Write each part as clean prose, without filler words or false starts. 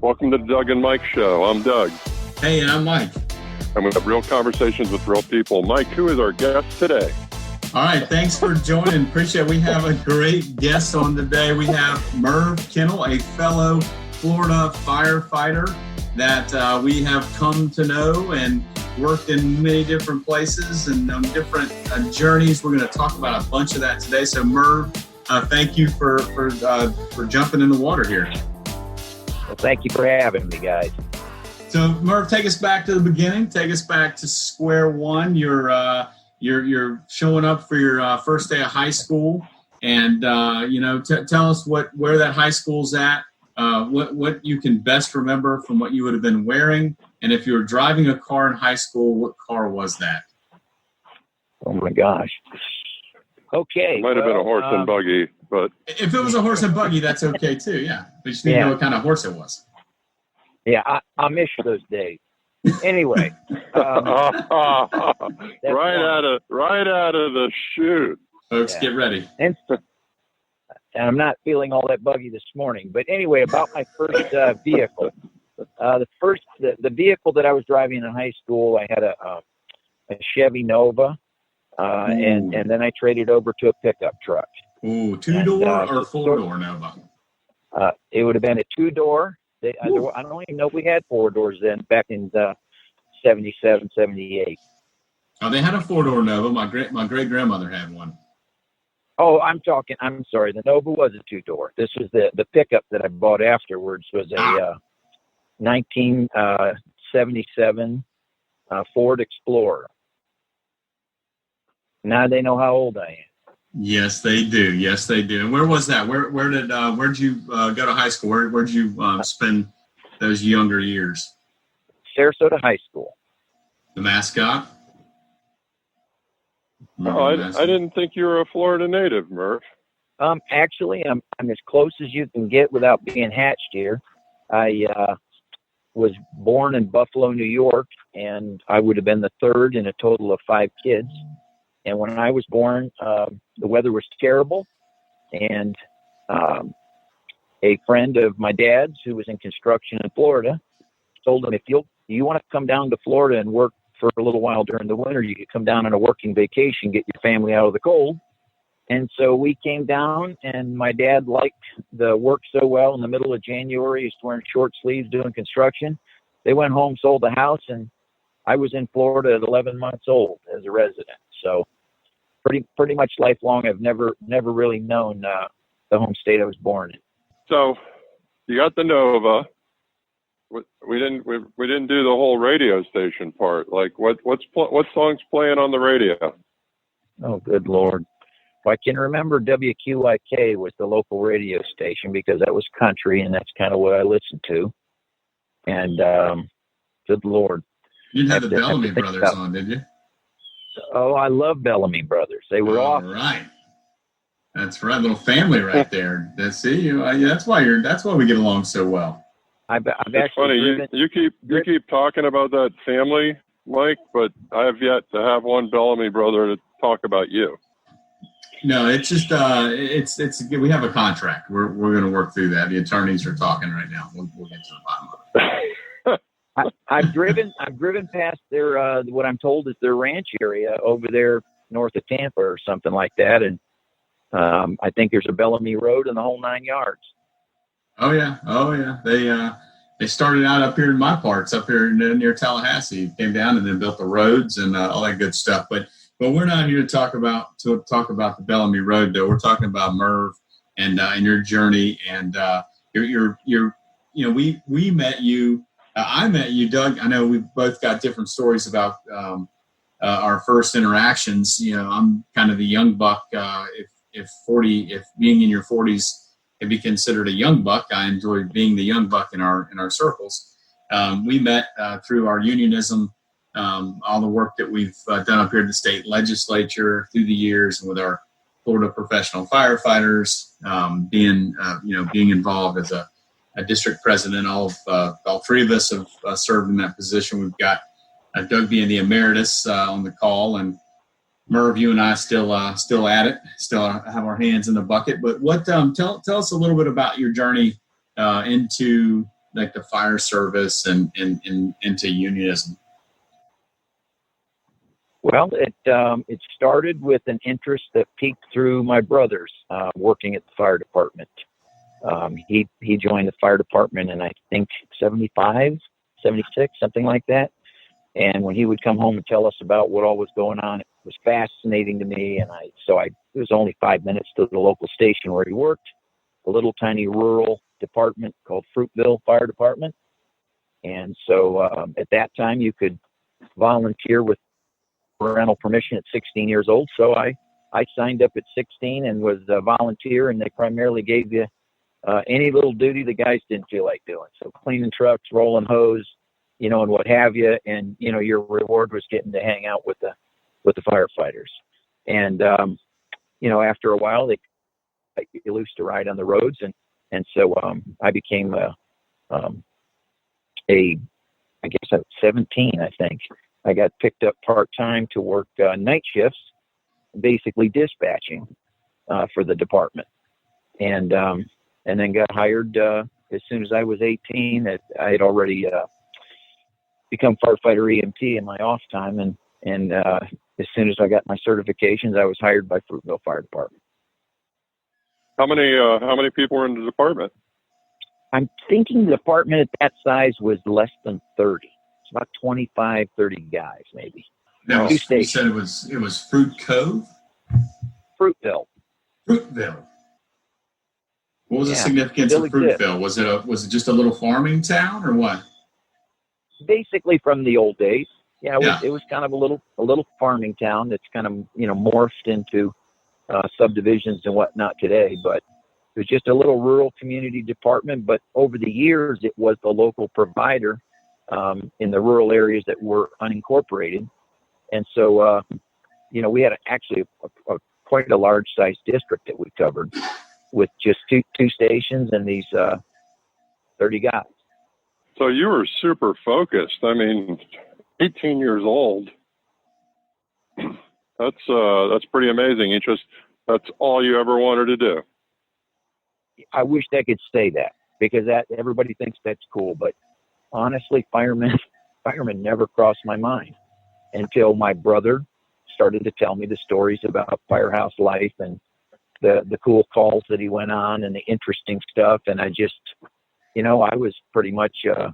Welcome to the Doug and Mike Show. I'm Doug. Hey, and I'm Mike. And we have real conversations with real people. Mike, who is our guest today? All right, thanks for joining. Appreciate it. We have a great guest on today. We have Merv Kennell, a fellow Florida firefighter that we have come to know and worked in many different places and on different journeys. We're going to talk about a bunch of that today. So, Merv, thank you for jumping in the water here. Well, thank you for having me, guys. So, Merv, take us back to the beginning. Take us back to square one. You're showing up for your first day of high school, and tell us where that high school's at. What you can best remember from what you would have been wearing, and if you were driving a car in high school, what car was that? Oh my gosh. Okay. It might have been a horse and buggy, but if it was a horse and buggy, that's okay too. Yeah, we just need to know what kind of horse it was. Yeah, I miss those days. Anyway, right out of the chute. Folks, Get ready. And I'm not feeling all that buggy this morning. But anyway, about my first vehicle. The vehicle that I was driving in high school, I had a Chevy Nova, and then I traded over to a pickup truck. Ooh, two-door or four-door Nova? It would have been a two-door. I don't even know if we had four doors then, back in 77, 78. Oh, they had a four-door Nova. My great-grandmother had one. Oh, I'm sorry. The Nova was a two-door. This was the pickup that I bought afterwards was a 1977 Ford Explorer. Now they know how old I am. Yes, they do. And where was that? Where'd you go to high school? Where'd you spend those younger years? Sarasota High School. The mascot? Oh, I didn't think you were a Florida native, Merv. Actually, I'm as close as you can get without being hatched here. I was born in Buffalo, New York, and I would have been the third in a total of 5 kids. And when I was born, the weather was terrible, and a friend of my dad's who was in construction in Florida told him, if you want to come down to Florida and work for a little while during the winter, you could come down on a working vacation, get your family out of the cold. And so we came down, and my dad liked the work so well. In the middle of January, he's wearing short sleeves doing construction. They went home, sold the house, and I was in Florida at 11 months old as a resident. So pretty much lifelong, I've never really known the home state I was born in. So you got the Nova. We didn't do the whole radio station part. Like what songs playing on the radio? Oh, good Lord. Well, I can remember WQIK was the local radio station because that was country, and that's kind of what I listened to. And good Lord. You didn't have the Bellamy Brothers on, did you? Oh, I love Bellamy Brothers. They were awesome. Right. That's right. Little family right there. That's why we get along so well. It's funny. You keep talking about that family, Mike, but I have yet to have one Bellamy brother to talk about you. No, it's just we have a contract. We're going to work through that. The attorneys are talking right now. We'll get to the bottom of it. I've driven past their what I'm told is their ranch area over there north of Tampa or something like that, and I think there's a Bellamy Road and the whole 9 yards. Oh yeah. They started out up here in my parts, up here near Tallahassee. Came down and then built the roads and all that good stuff. But we're not here to talk about the Bellamy Road, though. We're talking about Merv and your journey and we met you. I met you, Doug. I know we've both got different stories about our first interactions. I'm kind of the young buck. If being in your 40s can be considered a young buck, I enjoy being the young buck in our circles. We met through our unionism, all the work that we've done up here at the state legislature through the years, and with our Florida professional firefighters, being involved as a district president. All three of us have served in that position. We've got Doug being the emeritus on the call, and Merv, you and I still at it, still have our hands in the bucket. But tell us a little bit about your journey into like the fire service and into unionism? Well, it started with an interest that peeked through my brothers working at the fire department. He joined the fire department in, I think, 75, 76, something like that. And when he would come home and tell us about what all was going on, it was fascinating to me. And it was only 5 minutes to the local station where he worked, a little tiny rural department called Fruitville Fire Department. And so at that time, you could volunteer with parental permission at 16 years old. So I signed up at 16 and was a volunteer, and they primarily gave you any little duty the guys didn't feel like doing. So cleaning trucks, rolling hose, and what have you. And, your reward was getting to hang out with the firefighters. And, after a while, they got you loose to ride on the roads. And so I became I guess I was 17, I think. I got picked up part-time to work night shifts, basically dispatching for the department. And then got hired as soon as I was 18. I had already become firefighter EMT in my off time. And as soon as I got my certifications, I was hired by Fruitville Fire Department. How many people were in the department? I'm thinking the department at that size was less than 30. It's about 25, 30 guys, maybe. Now, you said it was Fruit Cove? Fruitville. Fruitville. What was the significance of Fruitville? Was it just a little farming town or what? Basically from the old days. Yeah, it was kind of a little farming town that's kind of, morphed into subdivisions and whatnot today. But it was just a little rural community department. But over the years, it was the local provider in the rural areas that were unincorporated. And so, we had actually quite a large-sized district that we covered with just two stations and these 30 guys. So you were super focused. I mean, 18 years old. That's pretty amazing. That's all you ever wanted to do. I wish I could say that, because everybody thinks that's cool, but honestly, firemen never crossed my mind until my brother started to tell me the stories about firehouse life and the cool calls that he went on and the interesting stuff. And I just, I was pretty much a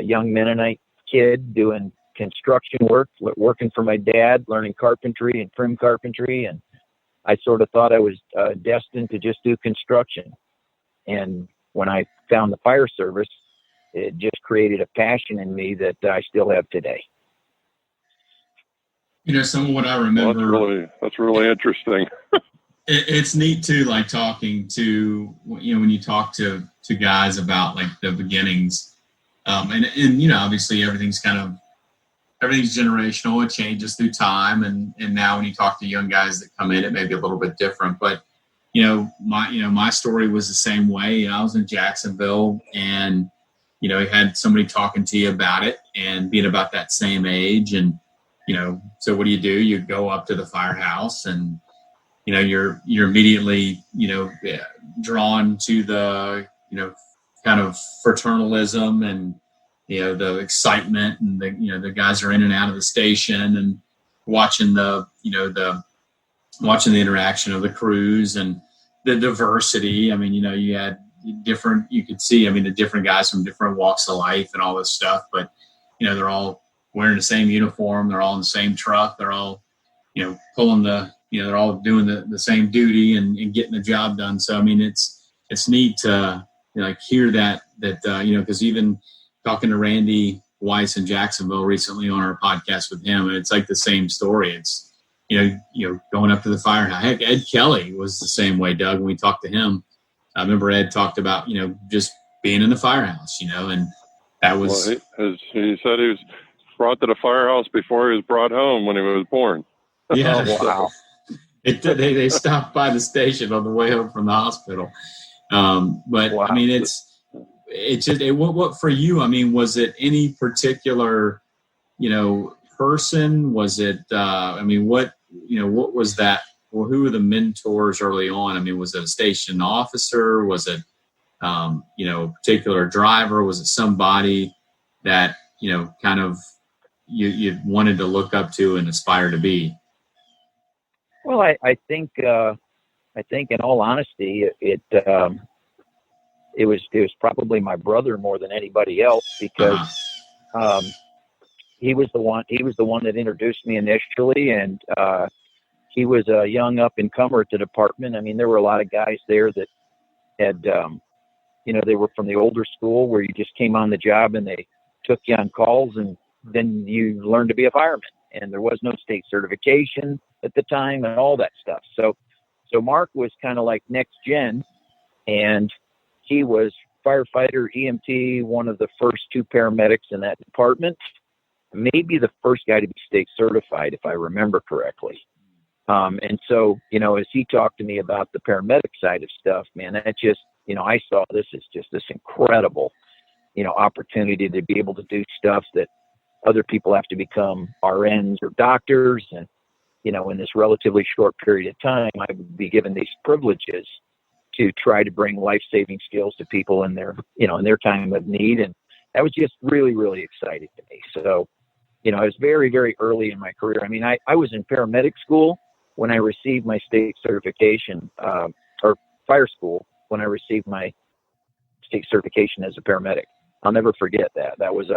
young Mennonite kid doing construction work, working for my dad, learning carpentry and trim carpentry. And I sort of thought I was destined to just do construction. And when I found the fire service, it just created a passion in me that I still have today. Some of what I remember. Well, that's really interesting. It's neat too, like talking to, when you talk to guys about like the beginnings, and obviously everything's generational. It changes through time, and now when you talk to young guys that come in, it may be a little bit different. But my story was the same way. I was in Jacksonville, and you had somebody talking to you about it, and being about that same age, and so what do? You go up to the firehouse, and you're immediately drawn to the kind of fraternalism and the excitement, and the guys are in and out of the station, and watching the interaction of the crews and the diversity. I mean, you had you could see, the different guys from different walks of life and all this stuff, but they're all wearing the same uniform, they're all in the same truck, they're all pulling they're all doing the same duty and getting the job done. So it's neat to hear that because even talking to Randy Weiss in Jacksonville recently on our podcast with him, and it's like the same story. It's going up to the firehouse. Heck, Ed Kelly was the same way, Doug. When we talked to him, I remember Ed talked about just being in the firehouse, and that was. Well, he said he was brought to the firehouse before he was brought home when he was born. Yeah, oh, wow. They stopped by the station on the way home from the hospital. But wow. It's just what for you? Was it any particular, person? Was it? What was that? Or who were the mentors early on? Was it a station officer? Was it, particular driver? Was it somebody that, kind of you wanted to look up to and aspire to be? Well, I think in all honesty, it was probably my brother more than anybody else, because he was the one that introduced me initially, and he was a young up and comer at the department. I mean, there were a lot of guys there that had they were from the older school where you just came on the job and they took you on calls, and then you learned to be a fireman, and there was no state certification at the time and all that stuff. So Mark was kind of like next gen, and he was firefighter, EMT, one of the first two paramedics in that department, maybe the first guy to be state certified, if I remember correctly. And so, as he talked to me about the paramedic side of stuff, man, that just, I saw this as just this incredible, opportunity to be able to do stuff that other people have to become RNs or doctors. And, in this relatively short period of time, I would be given these privileges to try to bring life-saving skills to people in their, in their time of need. And that was just really, really exciting to me. So, I was very, very early in my career. I mean, I was in paramedic school when I received my state certification, or fire school when I received my state certification as a paramedic. I'll never forget that. That was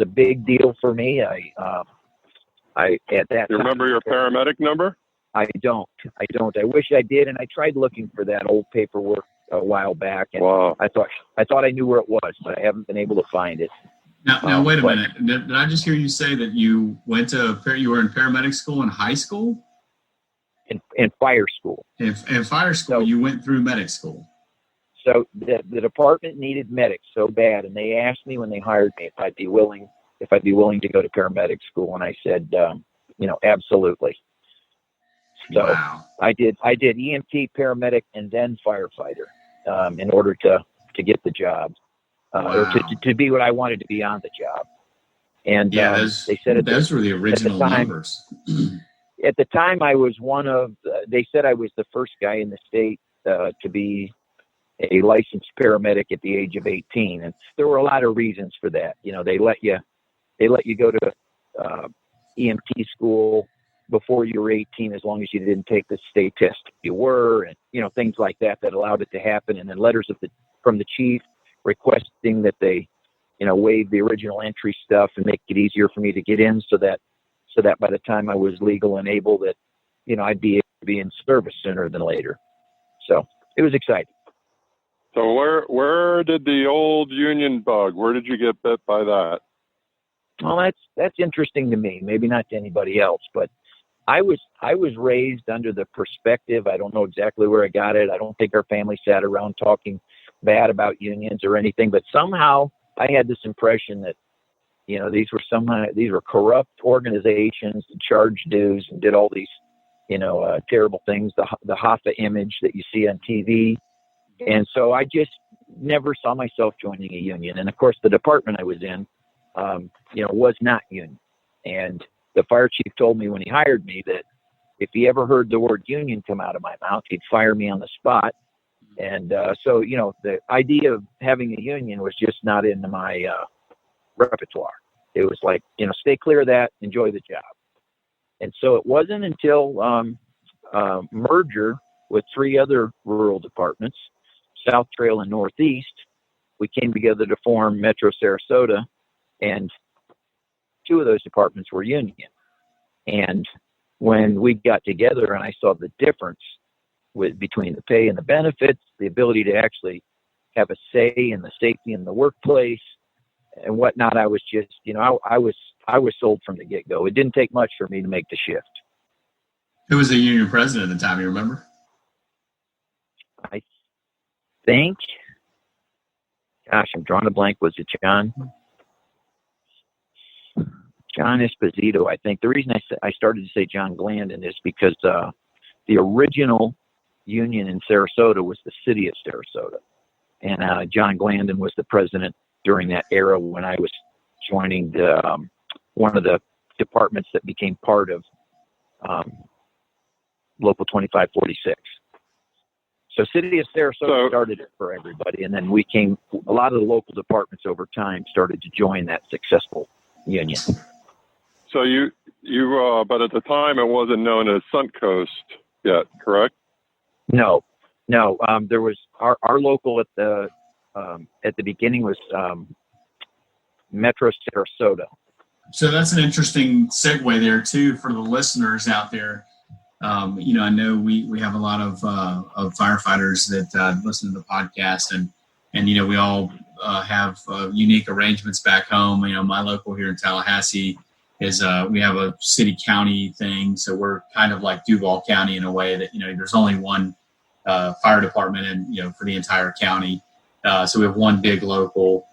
a big deal for me. I at that. You remember your paramedic number? I don't. I wish I did, and I tried looking for that old paperwork a while back, and wow. I thought I knew where it was, but I haven't been able to find it. Now wait a minute. Did I just hear you say that you were in paramedic school in high school? In fire school. In fire school, you went through medic school. So the department needed medics so bad, and they asked me when they hired me if I'd be willing to go to paramedic school, and I said, absolutely. So wow. I did EMT, paramedic, and then firefighter in order to get the job, or to be what I wanted to be on the job. And they said those were the original numbers. At the time, I was they said I was the first guy in the state to be a licensed paramedic at the age of 18. And there were a lot of reasons for that. They let you go to EMT school before you were 18, as long as you didn't take the state test. You were, and, things like that allowed it to happen. And then letters from the chief requesting that they, waive the original entry stuff and make it easier for me to get in, so that by the time I was legal and able, that, I'd be able to be in service sooner than later. So it was exciting. So where did the old union bug, where did you get bit by that? Well, that's interesting to me, maybe not to anybody else, but I was raised under the perspective, I don't know exactly where I got it. I don't think our family sat around talking bad about unions or anything, but somehow I had this impression that, these were corrupt organizations that charged dues and did all these, terrible things, the Hoffa image that you see on TV. And so I just never saw myself joining a union. And of course, the department I was in, was not union. And the fire chief told me when he hired me that if he ever heard the word union come out of my mouth, he'd fire me on the spot. And so, the idea of having a union was just not in my repertoire. It was like, stay clear of that, enjoy the job. And so it wasn't until merger with three other rural departments, South Trail and Northeast, we came together to form Metro Sarasota, and two of those departments were union. And when we got together and I saw the difference between the pay and the benefits, the ability to actually have a say in the safety in the workplace and whatnot, I was just, I was sold from the get-go. It didn't take much for me to make the shift. Who was the union president at the time, you remember? I think, gosh, I'm drawing a blank. Was it John Esposito? I think the reason I started to say John Glandon is because the original union in Sarasota was the city of Sarasota, and John Glandon was the president during that era when I was joining one of the departments that became part of Local 2546. So City of Sarasota started it for everybody, and then a lot of the local departments over time started to join that successful union. So you but at the time it wasn't known as Suncoast yet, correct? No. There was our local at the beginning was Metro Sarasota. So that's an interesting segue there too for the listeners out there. I know we have a lot of firefighters that listen to the podcast, and we all have unique arrangements back home. My local here in Tallahassee is we have a city-county thing, so we're kind of like Duval County in a way that there's only one fire department and for the entire county. So we have one big local.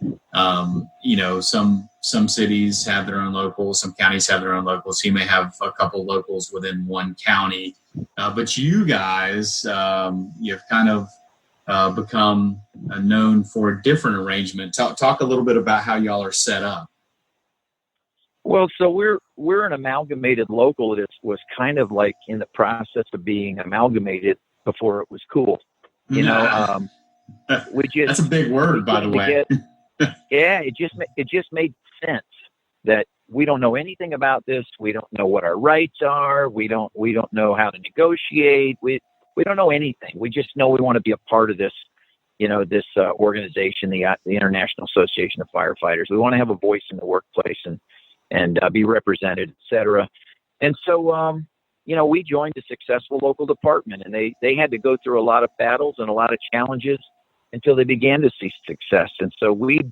Some cities have their own locals, some counties have their own locals. So you may have a couple locals within one county, but you guys, you've kind of become known for a different arrangement. Talk a little bit about how y'all are set up. Well, so we're an amalgamated local that was kind of like in the process of being amalgamated before it was cool. That's a big word, by the way. It just made sense that we don't know anything about this. We don't know what our rights are. We don't know how to negotiate. We don't know anything. We just know we want to be a part of this, this organization, the International Association of Firefighters. We want to have a voice in the workplace and be represented, et cetera. And so, we joined a successful local department, and they had to go through a lot of battles and a lot of challenges until they began to see success. And so we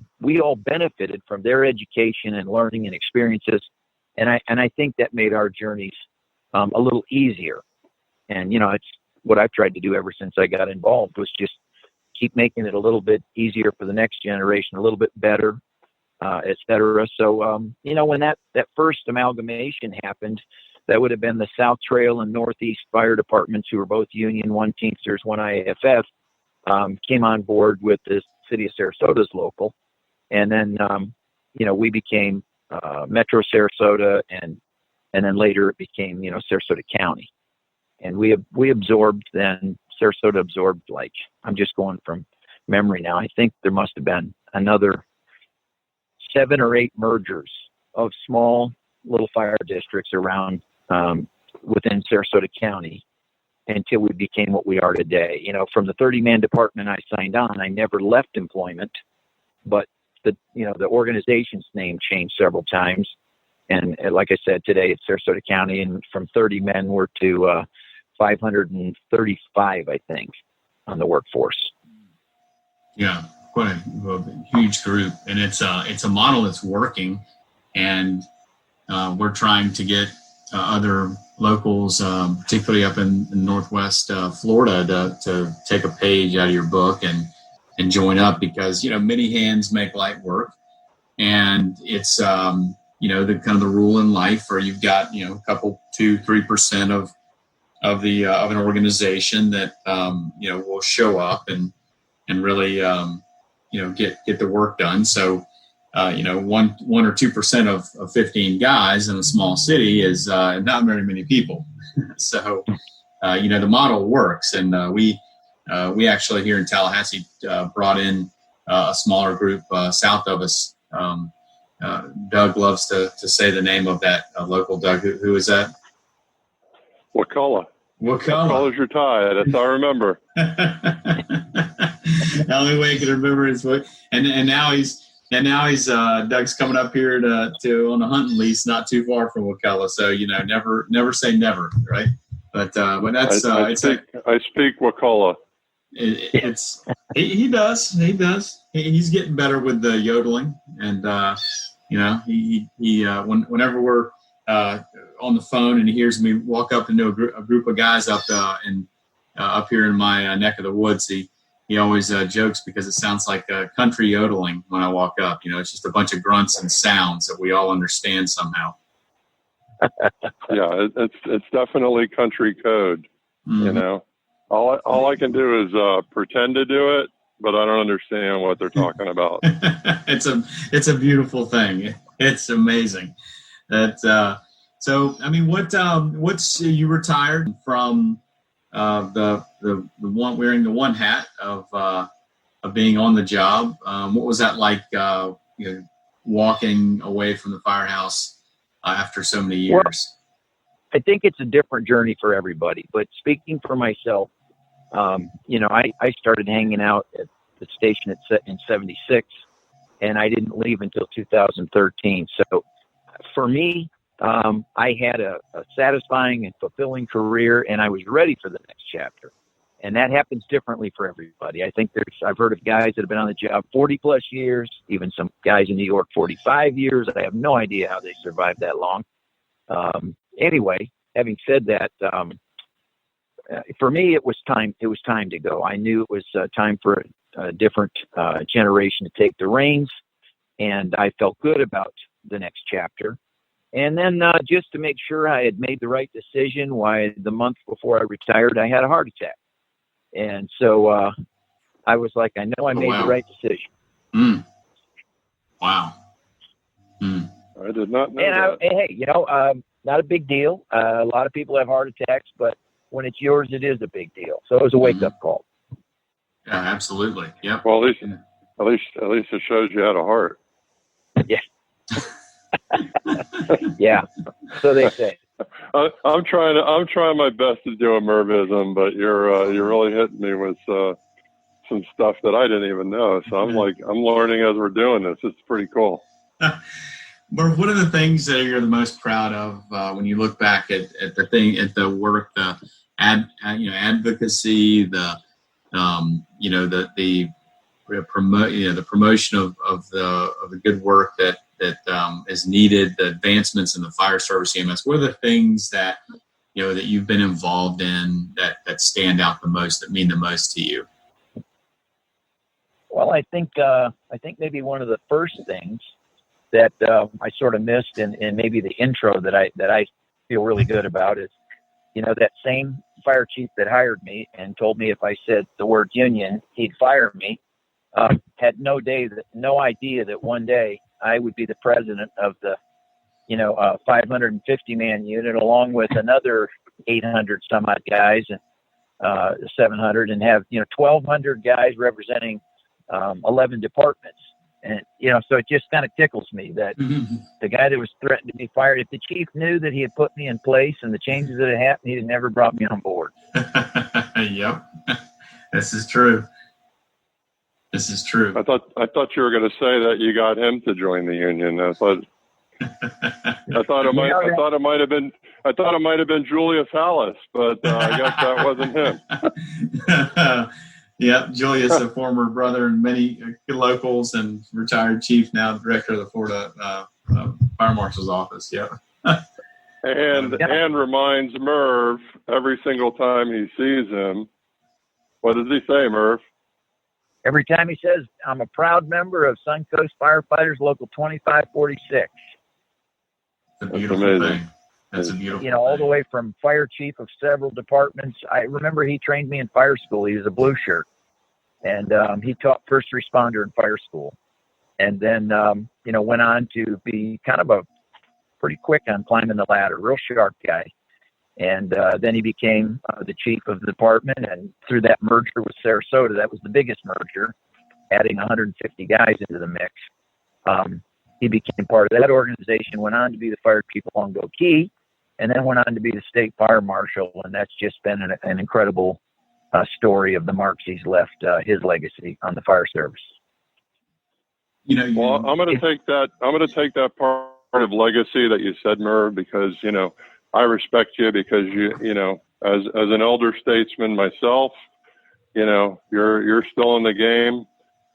all benefited from their education and learning and experiences. And I think that made our journeys a little easier. And, it's what I've tried to do ever since I got involved, was just keep making it a little bit easier for the next generation, a little bit better, et cetera. So, when that first amalgamation happened, that would have been the South Trail and Northeast fire departments, who were both union, one Teamsters, one IAFF, came on board with the City of Sarasota's local. And then, we became Metro Sarasota, and then later it became, Sarasota County. And we absorbed, then Sarasota absorbed, like, I'm just going from memory now, I think there must have been another 7 or 8 mergers of small little fire districts around within Sarasota County until we became what we are today. From the 30-man department I signed on, I never left employment, but the organization's name changed several times. And like I said, today it's Sarasota County, and from 30 men we're to 535, I think, on the workforce. Yeah, quite a huge group, and it's a model that's working, and we're trying to get other locals, particularly up in Northwest Florida, to take a page out of your book and join up, because many hands make light work, and it's the kind of the rule in life where you've got a couple 2-3% of an organization that will show up and really get the work done. So 1 or 2% of 15 guys in a small city is not very many people. So the model works, and we actually here in Tallahassee brought in a smaller group south of us. Doug loves to say the name of that local. Doug, who is that? Wakulla. What color's your tie? That's all I remember. The only way I can remember is what, and now he's Doug's coming up here to on a hunting lease not too far from Wakulla. So never say never, right? But that's I speak Wakulla. He does. He's getting better with the yodeling, and whenever we're on the phone and he hears me walk up into a group of guys up here in my neck of the woods, he always jokes because it sounds like country yodeling when I walk up. It's just a bunch of grunts and sounds that we all understand somehow. Yeah, it's definitely country code. Mm-hmm. All I can do is pretend to do it, but I don't understand what they're talking about. It's a beautiful thing. It's amazing. That so I mean, what's you retired from the one wearing the one hat of being on the job. What was that like? Walking away from the firehouse after so many years. Well, I think it's a different journey for everybody. But speaking for myself, I started hanging out at the station in '76, and I didn't leave until 2013. So for me, I had a satisfying and fulfilling career, and I was ready for the next chapter. And that happens differently for everybody. I think I've heard of guys that have been on the job 40 plus years, even some guys in New York 45 years. I have no idea how they survived that long. Anyway, having said that, for me, it was time to go. I knew it was time for a different generation to take the reins, and I felt good about the next chapter. And then just to make sure I had made the right decision, why the month before I retired, I had a heart attack. And so I was like, I know I made the right decision. Mm. Wow. Mm. I did not know that. Hey, not a big deal. A lot of people have heart attacks, but when it's yours, it is a big deal. So it was a wake-up call. Yeah, absolutely. Yeah. Well, at least it shows you had a heart. Yeah. Yeah. So they say. I'm trying my best to do a Mervism, but you're really hitting me with some stuff that I didn't even know. So I'm learning as we're doing this. It's pretty cool. Merv, what are the things that you're the most proud of when you look back at the work, the advocacy, the promotion of the good work that is needed, the advancements in the fire service EMS? What are the things that that you've been involved in that stand out the most, that mean the most to you? Well, I think maybe one of the first things that I sort of missed in maybe the intro that I feel really good about is, that same fire chief that hired me and told me if I said the word union, he'd fire me, had no idea that one day I would be the president of the, 550-man unit, along with another 800 some odd guys and 700, and have 1,200 guys representing 11 departments. And so it just kind of tickles me that the guy that was threatened to be fired, if the chief knew that he had put me in place and the changes that had happened, he'd have never brought me on board. Yep, this is true. This is true. I thought you were going to say that you got him to join the union. I thought it might have been Julius Hallis, but I guess that wasn't him. Yeah, Julius, a former brother in many locals and retired chief, now director of the Florida Fire Marshal's office. Yeah. and reminds Merv every single time he sees him. What does he say, Merv? Every time he says, "I'm a proud member of Suncoast Firefighters Local 2546. It's a beautiful thing. That's a beautiful thing. All the way from fire chief of several departments. I remember he trained me in fire school. He was a blue shirt. And he taught first responder in fire school. And then, went on to be kind of a pretty quick on climbing the ladder, real sharp guy. And then he became the chief of the department. And through that merger with Sarasota, that was the biggest merger, adding 150 guys into the mix. He became part of that organization, went on to be the fire chief of Longboat Key, and then went on to be the state fire marshal. And that's just been an incredible story of the marks he's left, his legacy on the fire service. Well, I'm going to take that part of legacy that you said, Merv, because I respect you because you as an elder statesman myself, you're still in the game.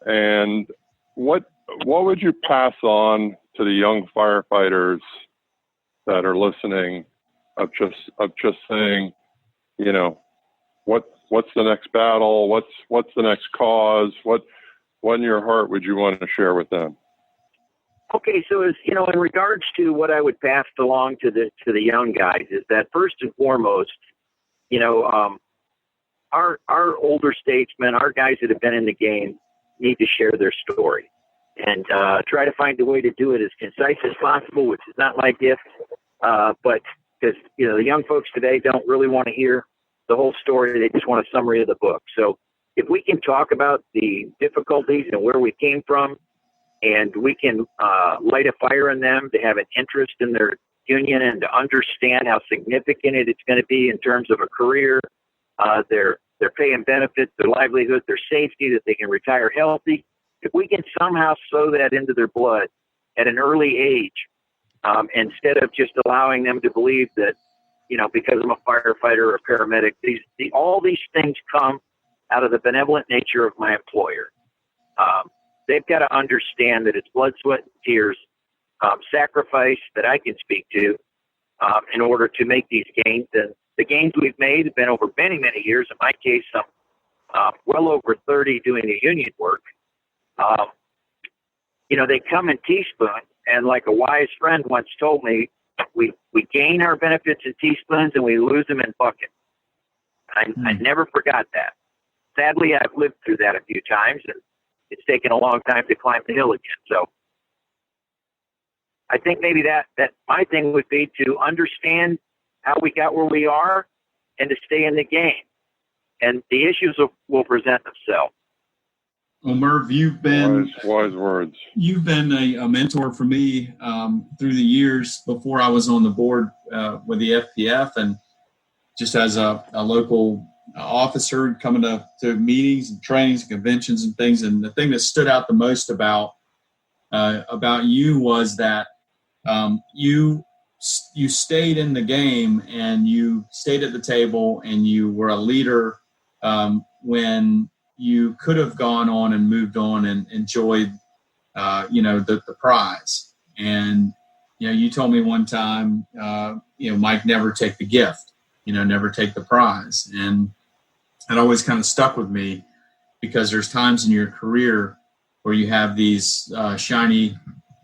And what would you pass on to the young firefighters that are listening of just saying, what's the next battle? What's the next cause? What in your heart would you want to share with them? Okay, so in regards to what I would pass along to the young guys is that first and foremost, our older statesmen, our guys that have been in the game, need to share their story and try to find a way to do it as concise as possible, which is not my gift, but because the young folks today don't really want to hear the whole story. They just want a summary of the book. So if we can talk about the difficulties and where we came from, and we can light a fire in them to have an interest in their union and to understand how significant it's going to be in terms of a career, their pay and benefits, their livelihood, their safety, that they can retire healthy. If we can somehow sow that into their blood at an early age, instead of just allowing them to believe that, because I'm a firefighter or a paramedic, all these things come out of the benevolent nature of my employer. They've got to understand that it's blood, sweat, and tears, sacrifice that I can speak to in order to make these gains. And the gains we've made have been over many, many years. In my case, I'm well over 30 doing the union work. They come in teaspoons, and like a wise friend once told me, we gain our benefits in teaspoons and we lose them in buckets. I never forgot that. Sadly, I've lived through that a few times, and it's taken a long time to climb the hill again. So I think maybe that my thing would be to understand how we got where we are and to stay in the game. And the issues will present themselves. Well, Merv, you've been wise words. You've been a mentor for me through the years before I was on the board with the FPF, and just as a local officer coming to meetings and trainings and conventions and things. And the thing that stood out the most about you was that you stayed in the game and you stayed at the table and you were a leader when you could have gone on and moved on and enjoyed, the prize. And, you told me one time, Mike, never take the gift, never take the prize. And that always kind of stuck with me, because there's times in your career where you have these shiny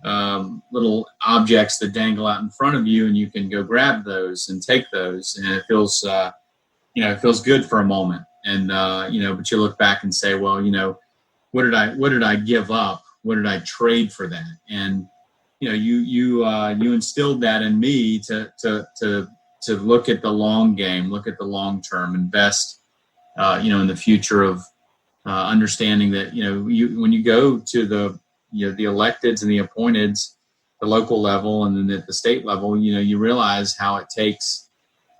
little objects that dangle out in front of you, and you can go grab those and take those. And it feels, it feels good for a moment. And, but you look back and say, well, what did I give up? What did I trade for that? And, you instilled that in me to look at the long game, look at the long term, invest, in the future of understanding that, when you go to the electeds and the appointeds, the local level and then at the state level, you realize how it takes,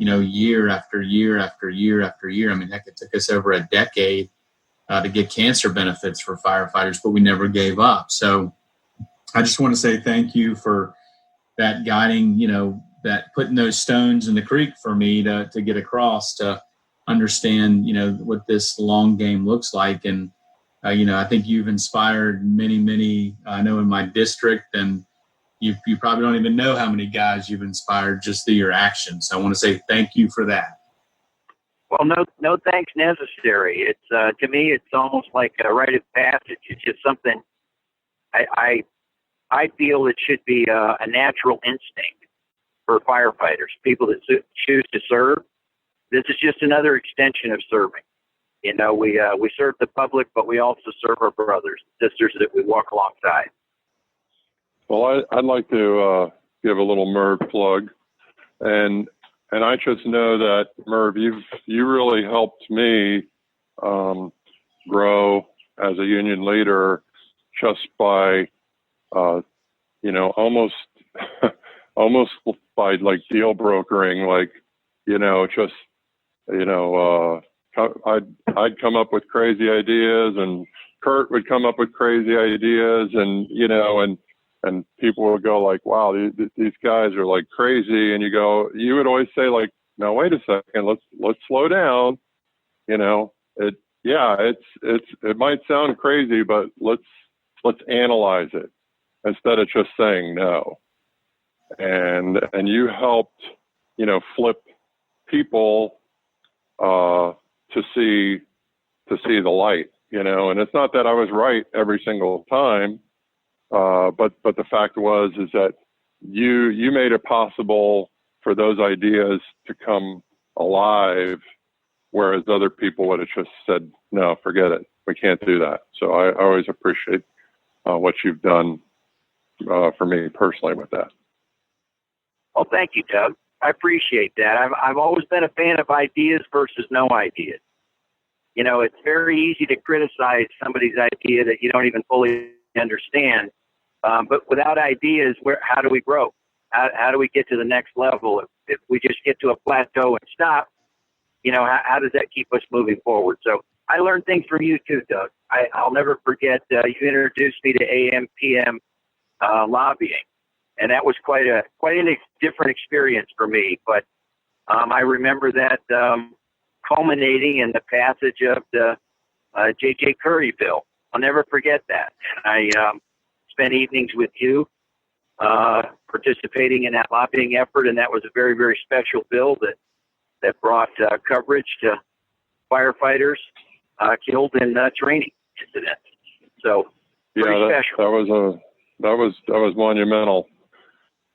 year after year after year after year. I mean, heck, it took us over a decade to get cancer benefits for firefighters, but we never gave up. So I just want to say thank you for that guiding, that putting those stones in the creek for me to get across, to understand, what this long game looks like. And, I think you've inspired many, I know in my district, and you probably don't even know how many guys you've inspired just through your actions. So I want to say thank you for that. Well, no thanks necessary. It's to me, it's almost like a rite of passage. It's just something I feel it should be a natural instinct for firefighters, people that choose to serve. This is just another extension of serving. We serve the public, but we also serve our brothers and sisters that we walk alongside. Well, I'd like to give a little Merv plug, and I just know that, Merv, you really helped me grow as a union leader just by almost by like deal brokering, I'd come up with crazy ideas, and Kurt would come up with crazy ideas, and and people would go like, wow, these guys are like crazy. And you would always say like, no, wait a second, let's slow down. It might sound crazy, but let's analyze it instead of just saying no. And you helped, flip people to see the light, and it's not that I was right every single time. But the fact is that you made it possible for those ideas to come alive, whereas other people would have just said, no, forget it. We can't do that. So I always appreciate what you've done for me personally with that. Well, thank you, Doug. I appreciate that. I've always been a fan of ideas versus no ideas. You know, it's very easy to criticize somebody's idea that you don't even fully understand. But without ideas, how do we grow? How do we get to the next level? If we just get to a plateau and stop, you know, how does that keep us moving forward? So I learned things from you too, Doug. I'll never forget you introduced me to AM/PM lobbying, and that was quite a different experience for me. But I remember that culminating in the passage of the J.J. Curry bill. I'll never forget that. I spent evenings with you participating in that lobbying effort, and that was a very, very special bill that brought coverage to firefighters killed in training incidents. So pretty special. That was monumental.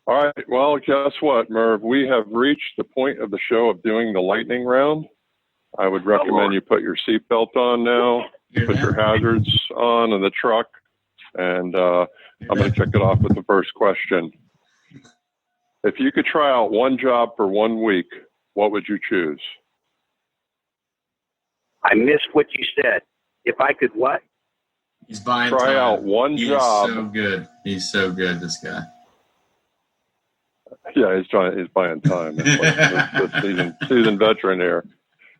All right. Well, guess what, Merv? We have reached the point of the show of doing the lightning round. I would recommend you put your seatbelt on now, put your hazards on in the truck, and I'm going to kick it off with the first question. If you could try out one job for 1 week, what would you choose? I missed what you said. If I could what? He's buying Try time. out one job. He's so good. He's so good, this guy. Yeah, he's buying time. The seasoned veteran here.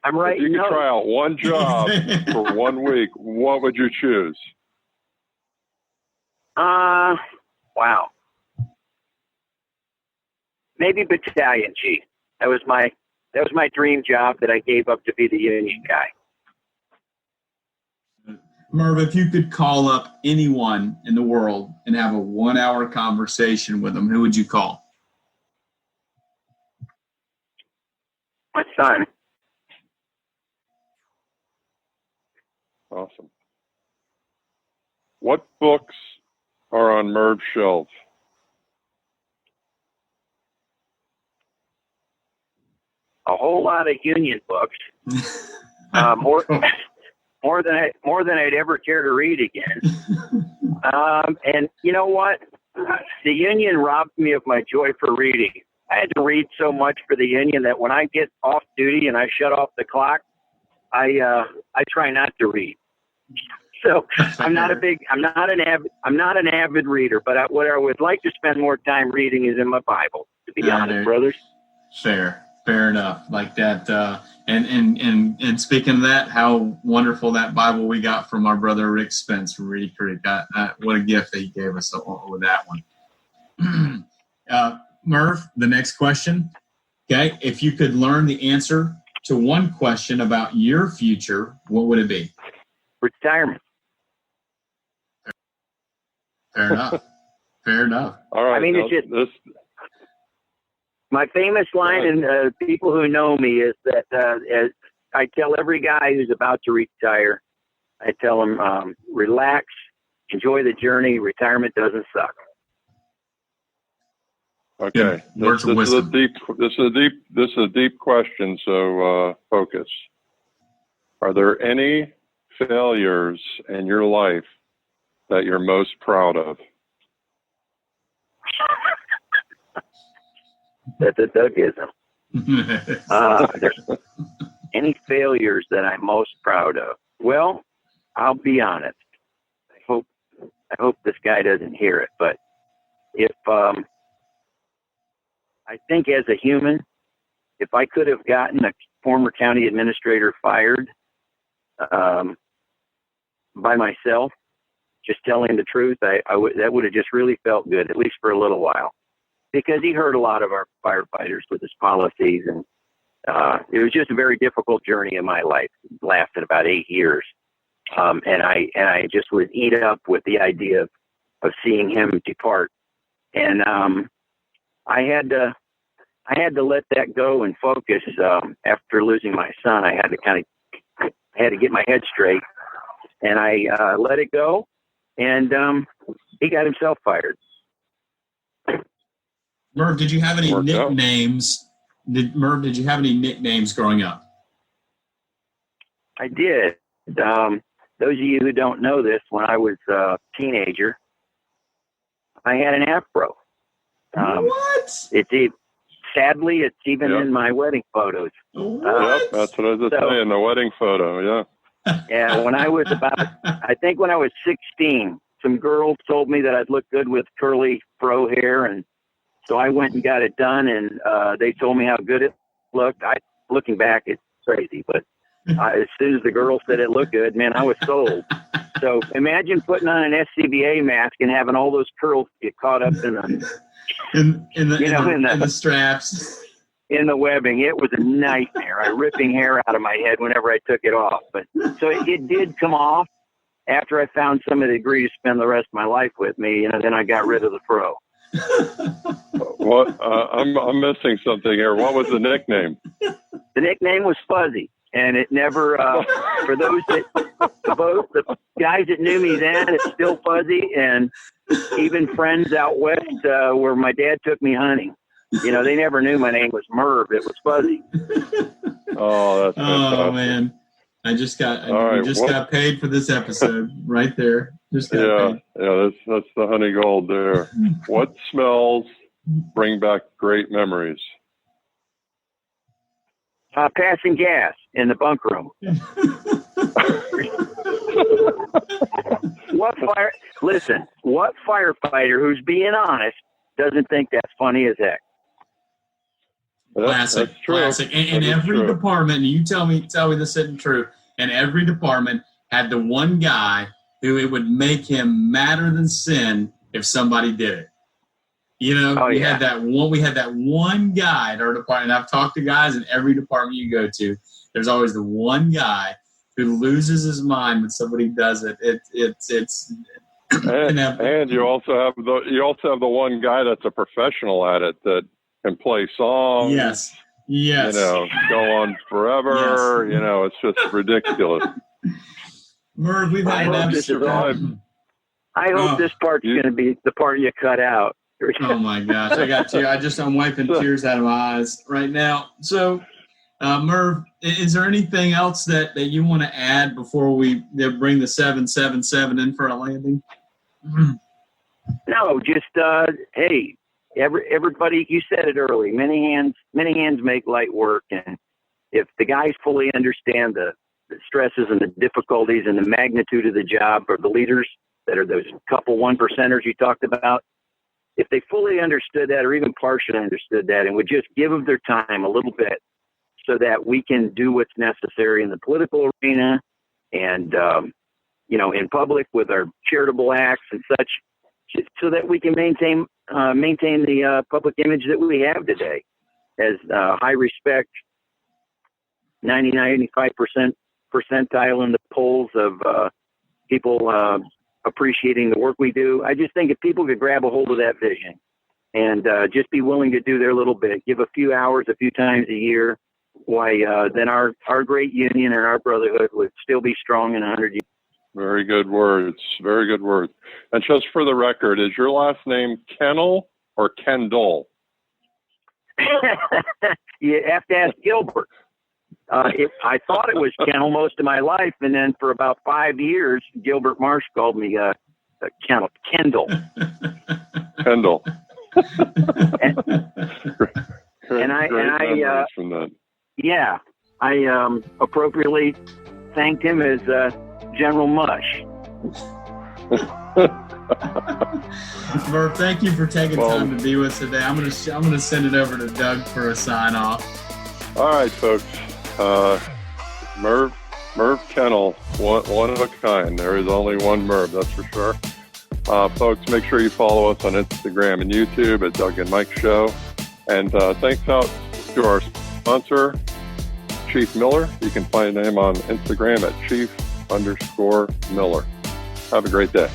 I'm right. If you could try out one job for 1 week, what would you choose? Wow. Maybe battalion chief. That was my dream job that I gave up to be the union guy. Merv, if you could call up anyone in the world and have a 1 hour conversation with them, who would you call? My son. Awesome. What books are on Merv's shelf? A whole lot of union books. More than I'd ever care to read again. And you know what? The union robbed me of my joy for reading. I had to read so much for the union that when I get off duty and I shut off the clock, I try not to read. So I'm not an avid reader, but what I would like to spend more time reading is in my Bible, to be honest, brothers. Fair enough. Like that. And speaking of that, how wonderful that Bible we got from our brother Rick Spence from Reedy Creek. What a gift that he gave us with that one. Merv, the next question. Okay. If you could learn the answer to one question about your future, what would it be? Retirement. Fair enough. Fair enough. All right. I mean, it's just my famous line, and people who know me is that as I tell every guy who's about to retire, I tell him, relax, enjoy the journey. Retirement doesn't suck. Okay. This is a deep question. So focus. Are there any failures in your life that you're most proud of? That's a Dougism. Any failures that I'm most proud of? Well, I'll be honest. I hope this guy doesn't hear it, but if I think as a human, if I could have gotten a former county administrator fired by myself, just telling the truth, that would have just really felt good, at least for a little while, because he hurt a lot of our firefighters with his policies, and it was just a very difficult journey in my life. It lasted about 8 years, and I just was eat up with the idea of seeing him depart, and I had to let that go and focus. After losing my son, I had to get my head straight, and I let it go, and he got himself fired. Merv, did you have any nicknames? Merv, did you have any nicknames growing up? I did. Those of you who don't know this, when I was a teenager, I had an afro. What? It's sadly, it's even Yep. in my wedding photos. Yep, that's what I was just saying, the wedding photo, yeah. Yeah, when I was I think when I was 16, some girls told me that I'd look good with curly fro hair, and so I went and got it done, and they told me how good it looked. Looking back, it's crazy, but as soon as the girl said it looked good, man, I was sold. So imagine putting on an SCBA mask and having all those curls get caught up in the straps. In the webbing. It was a nightmare. Ripping hair out of my head whenever I took it off. But so it did come off after I found somebody that agreed to spend the rest of my life with me. Then I got rid of the fro. What? I'm missing something here. What was the nickname? The nickname was Fuzzy, and it never. For those both the guys that knew me then, it's still Fuzzy, and even friends out west where my dad took me hunting. They never knew my name was Merv. It was Fuzzy. Oh, that's fantastic. Oh man, we just got paid for this episode right there. Just got paid. Yeah, that's the honey gold there. What smells bring back great memories? Passing gas in the bunk room. What firefighter who's being honest doesn't think that's funny as heck? Classic. And every department, and you tell me this isn't true, and every department had the one guy who it would make him madder than sin if somebody did it. We had that one guy at our department. I've talked to guys in every department you go to. There's always the one guy who loses his mind when somebody does it. It's and you also have the one guy that's a professional at it that can play songs. Yes. Go on forever. Yes. It's just ridiculous. Merv, we've had an episode. I hope this part's going to be the part you cut out. Oh my gosh, I got tears. I'm wiping tears out of my eyes right now. So, Merv, is there anything else that you want to add before we bring the 777 in for a landing? No, just hey, everybody. You said it early. Many hands make light work, and if the guys fully understand the stresses and the difficulties and the magnitude of the job, or the leaders that are those couple 1%ers you talked about, if they fully understood that, or even partially understood that, and would just give of their time a little bit so that we can do what's necessary in the political arena and, in public with our charitable acts and such, so that we can maintain the public image that we have today as high respect, 95% percentile in the polls of people appreciating the work we do. I just think if people could grab a hold of that vision and just be willing to do their little bit, give a few hours a few times a year, then our great union and our brotherhood would still be strong in 100 years. Very good words. Very good words. And just for the record, is your last name Kennell or Kendall? You have to ask Gilbert. I thought it was Kennell most of my life, and then for about 5 years, Gilbert Marsh called me Kendall. Kendall. I appropriately thanked him as General Mush. Merv, thank you for taking time to be with us today. I'm gonna send it over to Doug for a sign off. All right, folks. Merv Kennell, one of a kind. There is only one Merv, that's for sure. Folks, make sure you follow us on Instagram and YouTube at Doug and Mike Show. And thanks out to our sponsor, Chief Miller. You can find him on Instagram at Chief_Miller. Have a great day.